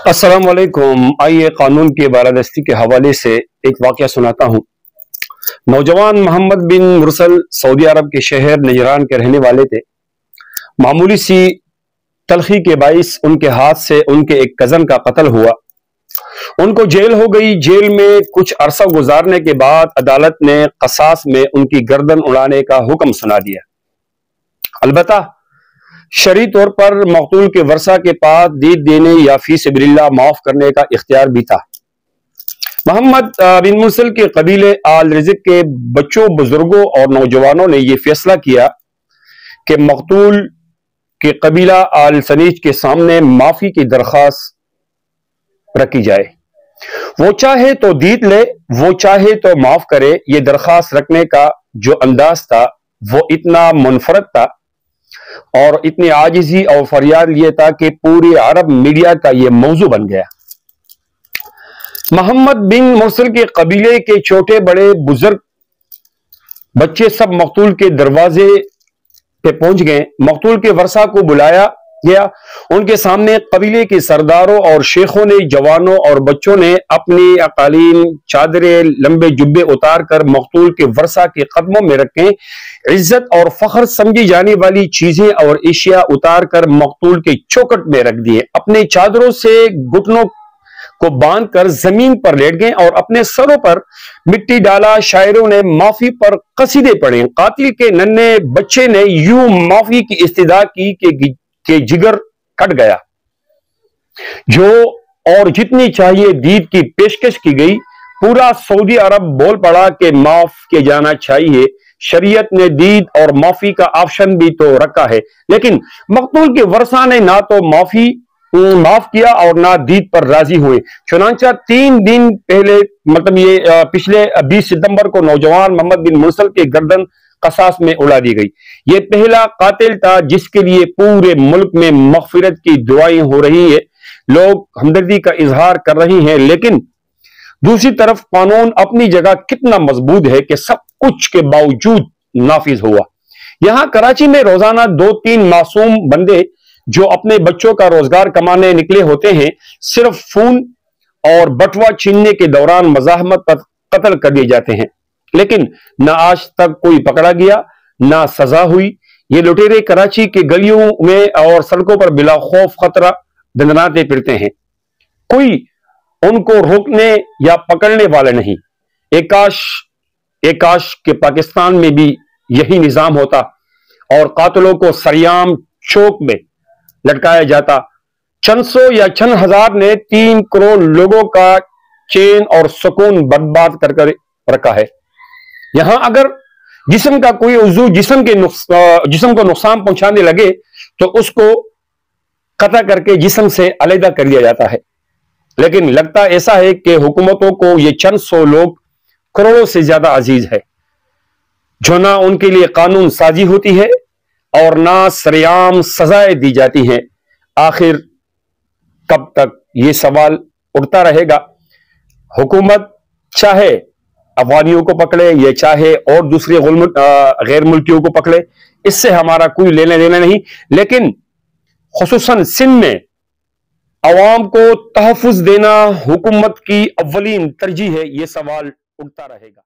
अस्सलाम वालेकुम। आइए कानून की बालादस्ती के हवाले से एक वाक़या सुनाता हूँ। नौजवान मोहम्मद बिन मुरसल सऊदी अरब के शहर नजरान के रहने वाले थे। मामूली सी तलखी के बाइस उनके हाथ से उनके एक कजन का कत्ल हुआ। उनको जेल हो गई। जेल में कुछ अरसा गुजारने के बाद अदालत ने कसास में उनकी गर्दन उड़ाने का हुक्म सुना दिया। अलबत्ता शरई तौर पर मकतूल के वर्सा के पास दीद देने या फी सबिलिल्लाह माफ करने का इख्तियार भी था। मोहम्मद बिन मुरसल के कबीले आल रिज़्क़ के बच्चों, बुजुर्गों और नौजवानों ने यह फैसला किया कि मकतूल के कबीला आल सनीज के सामने माफी की दरख्वास्त रखी जाए। वो चाहे तो दीद ले, वो चाहे तो माफ करे। ये दरख्वास्त रखने का जो अंदाज था वो इतना मुनफरद था और इतनी आजिजी और फरियाद ये था कि पूरी अरब मीडिया का ये मौजू बन गया। मोहम्मद बिन मुरसल के कबीले के छोटे बड़े बुजुर्ग बच्चे सब मकतूल के दरवाजे पे पहुंच गए। मकतूल के वर्सा को बुलाया गया। उनके सामने कबीले के सरदारों और शेखों ने, जवानों और बच्चों ने अपनी अकालीन, चादरें, लंबे जुब्बे उतार कर मकतूल के वर्सा के कदमों में रखें। इज्जत और फख्र समझी जाने वाली चीजें और एशिया उतार कर मकतूल के चौखट में रख दिए। अपने चादरों से घुटनों को बांध कर जमीन पर लेट गए और अपने सरों पर मिट्टी डाला। शायरों ने माफी पर कसीदे पढ़े। कातिल के नन्हे बच्चे ने यूं माफी की इस्तदा की कि जिगर कट गया। जो और जितनी चाहिए दीद की पेशकश की गई। पूरा सऊदी अरब बोल पड़ा कि माफ किया जाना चाहिए। शरीयत ने दीद और माफी का ऑप्शन भी तो रखा है, लेकिन मकतूल के वर्सा ने ना तो माफ किया और ना दीद पर राजी हुए। चुनांचा 3 दिन पहले, मतलब ये पिछले 20 सितंबर को नौजवान मोहम्मद बिन मुरसल के गर्दन कसास में उड़ा दी गई। ये पहला कातिल था जिसके लिए पूरे मुल्क में मगफिरत की दुआएं हो रही है, लोग हमदर्दी का इजहार कर रहे हैं। लेकिन दूसरी तरफ कानून अपनी जगह कितना मजबूत है कि सब कुछ के बावजूद नाफिज हुआ। यहां कराची में रोजाना 2-3 मासूम बंदे जो अपने बच्चों का रोजगार कमाने निकले होते हैं, सिर्फ फोन और बटुआ छीनने के दौरान मज़ाहमत पर कत्ल कर दिए जाते हैं। लेकिन न आज तक कोई पकड़ा गया, ना सजा हुई। ये लुटेरे कराची के गलियों में और सड़कों पर बिला खौफ खतरा दंदनाते फिरते हैं। कोई उनको रोकने या पकड़ने वाला नहीं। एकाश के पाकिस्तान में भी यही निजाम होता और कातिलों को सरेआम चौक में लटकाया जाता। चंद सौ या चंद हजार ने 3 करोड़ लोगों का चैन और सुकून बर्बाद कर रखा है। यहां अगर जिस्म का कोई उज़ू जिस्म को नुकसान पहुंचाने लगे तो उसको कतल करके जिस्म से अलग कर दिया जाता है। लेकिन लगता ऐसा है कि हुकूमतों को ये चंद सौ लोग करोड़ों से ज्यादा अजीज है, जो ना उनके लिए कानून साजी होती है और ना सरेआम सजाएं दी जाती हैं। आखिर कब तक ये सवाल उठता रहेगा। हुकूमत चाहे अफगानियों को पकड़े या चाहे और दूसरे गैर मुल्कियों को पकड़े, इससे हमारा कोई लेना देना नहीं। लेकिन खुसूसन सिंध में अवाम को तहफ़्फ़ुज़ देना हुकूमत की अव्वलीन तरजीह है। ये सवाल उठता रहेगा।